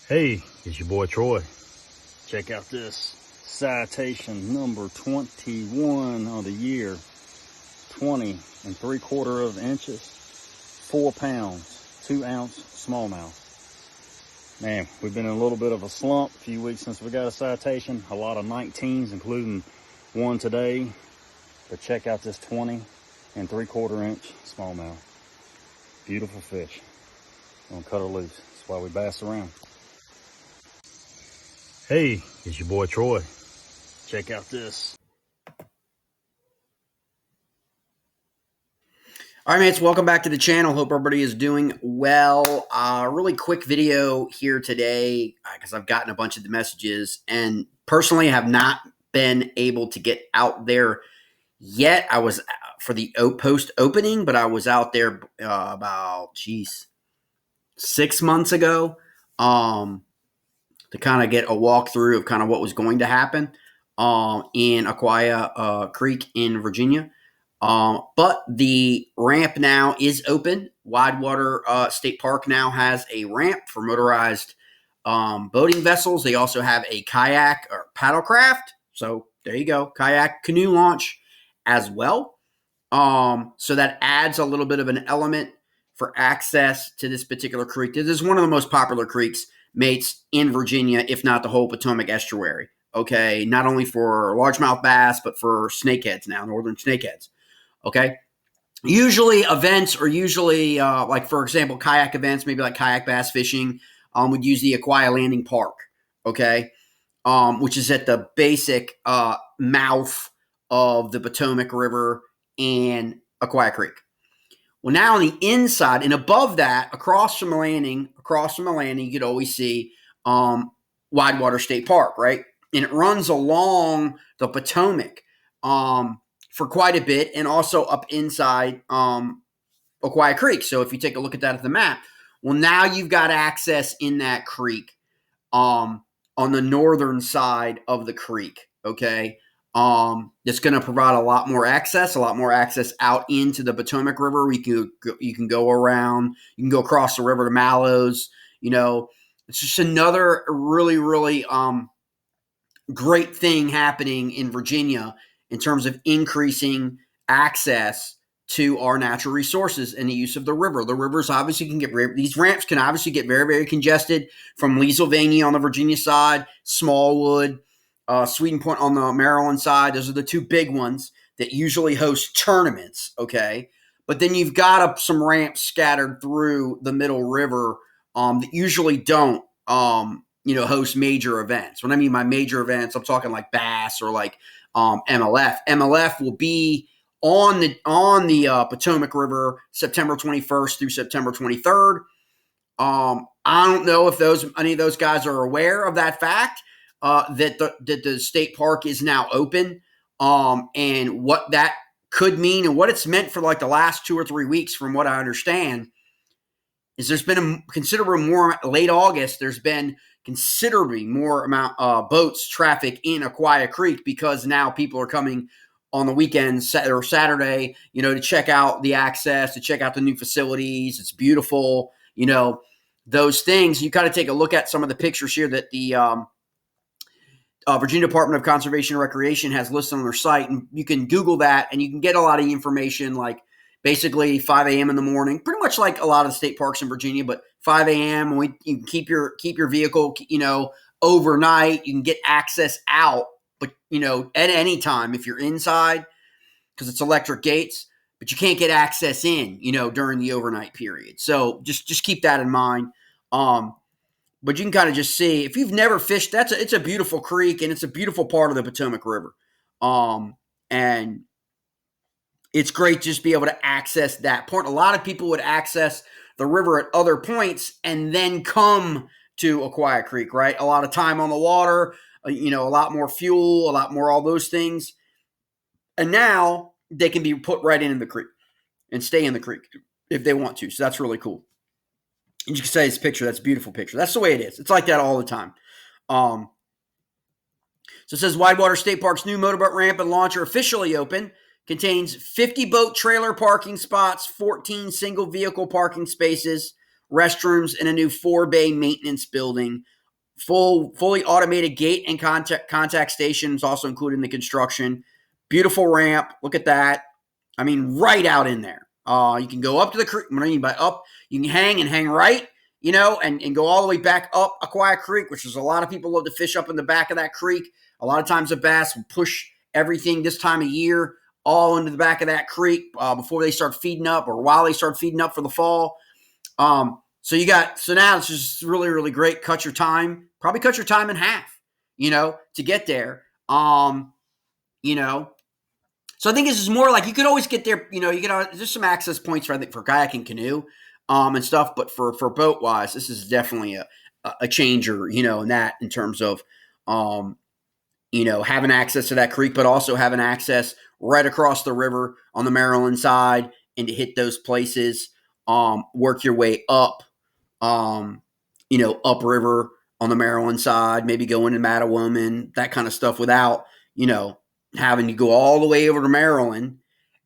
Hey, it's your boy Troy. Check out this citation number 21 of the year. 20 and 3/4 of inches, 4 pounds, 2-ounce smallmouth. Man, we've been in a little bit of a slump a few weeks since we got a citation. A lot of 19s, including one today. But check out this 20 and 3/4 inch smallmouth. Beautiful fish. Gonna cut her loose. That's why we bass around. Hey, it's your boy Troy. Check out this. All right, mates, welcome back to the channel. Hope everybody is doing well. Really quick video here today because I've gotten a bunch of the messages and personally have not been able to get out there yet. I was for the post opening, but I was out there about 6 months ago to kind of get a walkthrough of kind of what was going to happen in Aquia Creek in Virginia. But the ramp now is open. Widewater State Park now has a ramp for motorized boating vessels. They also have a kayak or paddlecraft. So there you go, kayak canoe launch as well. So that adds a little bit of an element for access to this particular creek. This is one of the most popular creeks, mates, in Virginia, if not the whole Potomac estuary. Okay, not only for largemouth bass, but for snakeheads now, northern snakeheads. Okay. Usually events are usually like, for example, kayak events, maybe like kayak bass fishing, would use the Aquia Landing Park. Okay. Which is at the basic mouth of the Potomac River and Aquia Creek. Well, now on the inside and above that, across from the landing, you could always see Widewater State Park, right? And it runs along the Potomac for quite a bit, and also up inside Aquia Creek. So if you take a look at that at the map, well, now you've got access in that creek on the northern side of the creek, okay? It's going to provide a lot more access out into the Potomac River. You can go around, you can go across the river to Mallows. You know, it's just another really, really great thing happening in Virginia in terms of increasing access to our natural resources and the use of the river. The rivers obviously these ramps can obviously get very, very congested from Leesylvania on the Virginia side, Smallwood, Sweden Point on the Maryland side. Those are the two big ones that usually host tournaments, okay? But then you've got some ramps scattered through the middle river that usually don't, host major events. When I mean by major events, I'm talking like bass or like MLF. MLF will be on the Potomac River September 21st through September 23rd. I don't know if any of those guys are aware of that fact that the state park is now open, and what that could mean and what it's meant for like the last 2 or 3 weeks, from what I understand, is there's been a considerable more late August. There's been considerably more amount boats traffic in Aquia Creek because now people are coming on the weekends or Saturday, to check out the access, to check out the new facilities. It's beautiful, those things. You kind of take a look at some of the pictures here that the Virginia Department of Conservation and Recreation has listed on their site, and you can Google that and you can get a lot of information, like basically 5 a.m. in the morning, pretty much like a lot of the state parks in Virginia, but 5 a.m. You can keep your vehicle, overnight. You can get access out, but at any time if you're inside, because it's electric gates, but you can't get access in, during the overnight period. So just keep that in mind. But you can kind of just see, if you've never fished, it's a beautiful creek and it's a beautiful part of the Potomac River. And it's great to just be able to access that point. A lot of people would access the river at other points and then come to Aquia Creek, right? A lot of time on the water, a lot more fuel, a lot more all those things. And now they can be put right into the creek and stay in the creek if they want to. So that's really cool. And you can say this picture, that's a beautiful picture. That's the way it is. It's like that all the time. So it says Widewater State Park's new motorboat ramp and launch are officially open. Contains 50 boat trailer parking spots, 14 single vehicle parking spaces, restrooms, and a new 4-bay maintenance building fully automated gate and contact stations also included in the construction. Beautiful ramp. Look at that. I mean, right out in there. You can go up to the creek. What I mean by up, you can hang right, and go all the way back up Aquia Creek, which is a lot of people love to fish up in the back of that creek. A lot of times the bass will push everything this time of year all into the back of that creek before they start feeding up or while they start feeding up for the fall. So now it's just really, really great. Probably cut your time in half, to get there. So I think this is more like you could always get there. There's some access points for kayak and canoe, and stuff. But for boat wise, this is definitely a changer, in terms of, having access to that creek, but also having access right across the river on the Maryland side and to hit those places, work your way up, upriver on the Maryland side, maybe go into Mattawoman, that kind of stuff without, having to go all the way over to Maryland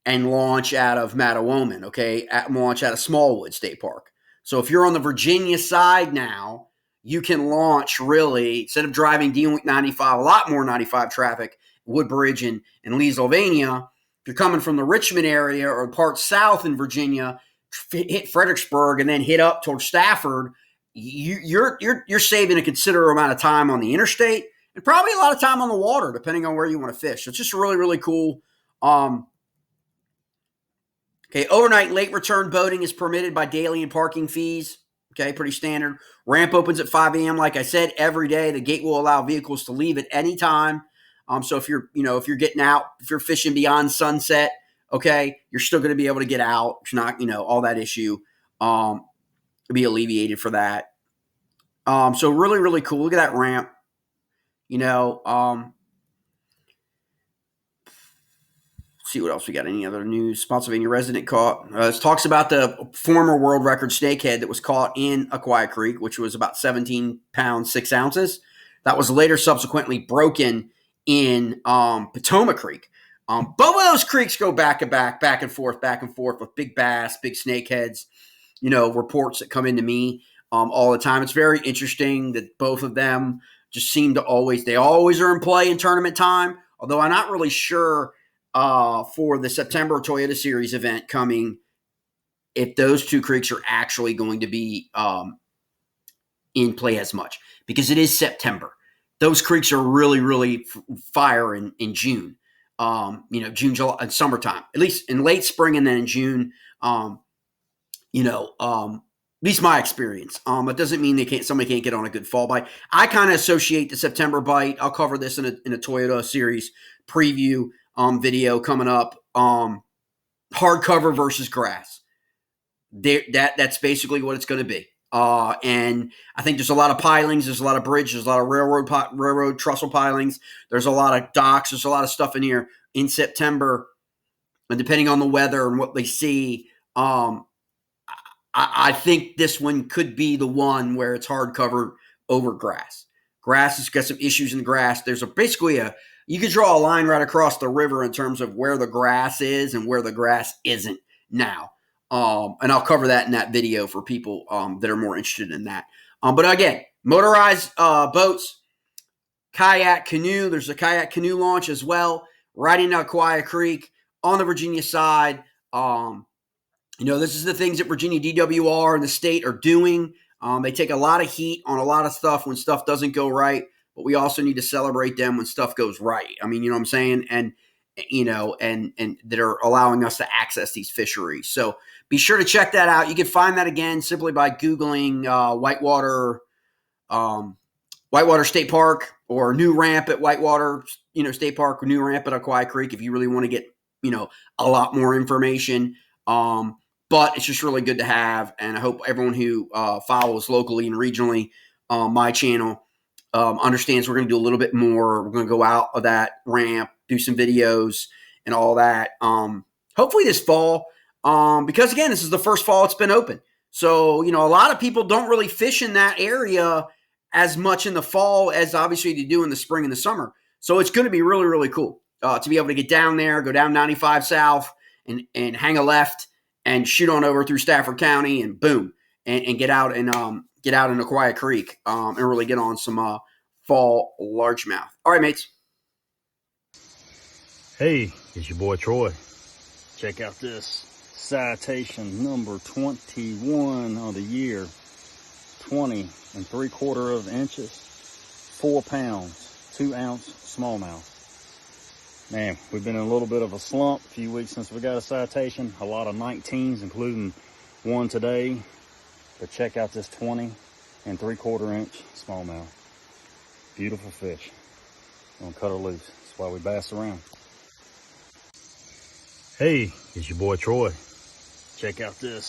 and launch out of Mattawoman, launch out of Smallwood State Park. So if you're on the Virginia side now, you can launch really, instead of driving D95, a lot more 95 traffic, Woodbridge and Leesylvania. If you're coming from the Richmond area or parts south in Virginia, hit Fredericksburg and then hit up towards Stafford, you're saving a considerable amount of time on the interstate and probably a lot of time on the water, depending on where you want to fish. So it's just really, really cool. Overnight late return boating is permitted by daily and parking fees. Pretty standard. Ramp opens at 5 a.m. Like I said, every day. The gate will allow vehicles to leave at any time. So if you're getting out, if you're fishing beyond sunset, you're still going to be able to get out. It's not, all that issue will be alleviated for that. So really, really cool. Look at that ramp. See what else we got. Any other news? Spotsylvania resident caught. It talks about the former world record snakehead that was caught in Aquia Creek, which was about 17 pounds, 6 ounces. That was later subsequently broken in Potomac Creek. Both of those creeks go back and forth with big bass, big snakeheads, reports that come into me all the time. It's very interesting that both of them just seem to they always are in play in tournament time, although I'm not really sure for the September Toyota Series event coming, if those two creeks are actually going to be in play as much, because it is September. Those creeks are really, really fire in June, June, July, and summertime, at least in late spring and then in June, at least my experience. It doesn't mean somebody can't get on a good fall bite. I kind of associate the September bite. I'll cover this in a Toyota Series preview video coming up. Hardcover versus grass. That's basically what it's going to be. And I think there's a lot of pilings, there's a lot of bridges, there's a lot of railroad trestle pilings, there's a lot of docks, there's a lot of stuff in here in September. And depending on the weather and what they see, I think this one could be the one where it's hardcover over grass. Grass has got some issues in the grass. There's you could draw a line right across the river in terms of where the grass is and where the grass isn't now. And I'll cover that in that video for people that are more interested in that. But again, motorized boats, kayak, canoe. There's a kayak canoe launch as well, right into Aquia Creek on the Virginia side. This is the things that Virginia DWR and the state are doing. They take a lot of heat on a lot of stuff when stuff doesn't go right, but we also need to celebrate them when stuff goes right. I mean, you know what I'm saying? And that are allowing us to access these fisheries. So be sure to check that out. You can find that again simply by Googling Widewater State Park or new ramp at Widewater, State Park or new ramp at Aquia Creek if you really want to get, a lot more information. But it's just really good to have. And I hope everyone who follows locally and regionally my channel understands we're going to do a little bit more. We're going to go out of that ramp, do some videos and all that. Hopefully this fall, because again, this is the first fall it's been open. So, a lot of people don't really fish in that area as much in the fall as obviously they do in the spring and the summer. So it's going to be really, really cool to be able to get down there, go down 95 South and hang a left and shoot on over through Stafford County and boom, and get out get out in Aquia Creek and really get on some fall largemouth. All right, mates. Hey, it's your boy Troy. Check out this citation number 21 of the year. 20 3/4 inches, 4 pounds, 2 ounce smallmouth. Man, we've been in a little bit of a slump, a few weeks since we got a citation, a lot of 19s, including one today. But check out this 20 3/4 inch smallmouth. Beautiful fish. Gonna cut her loose. That's why we bass around. Hey, it's your boy Troy. Check out this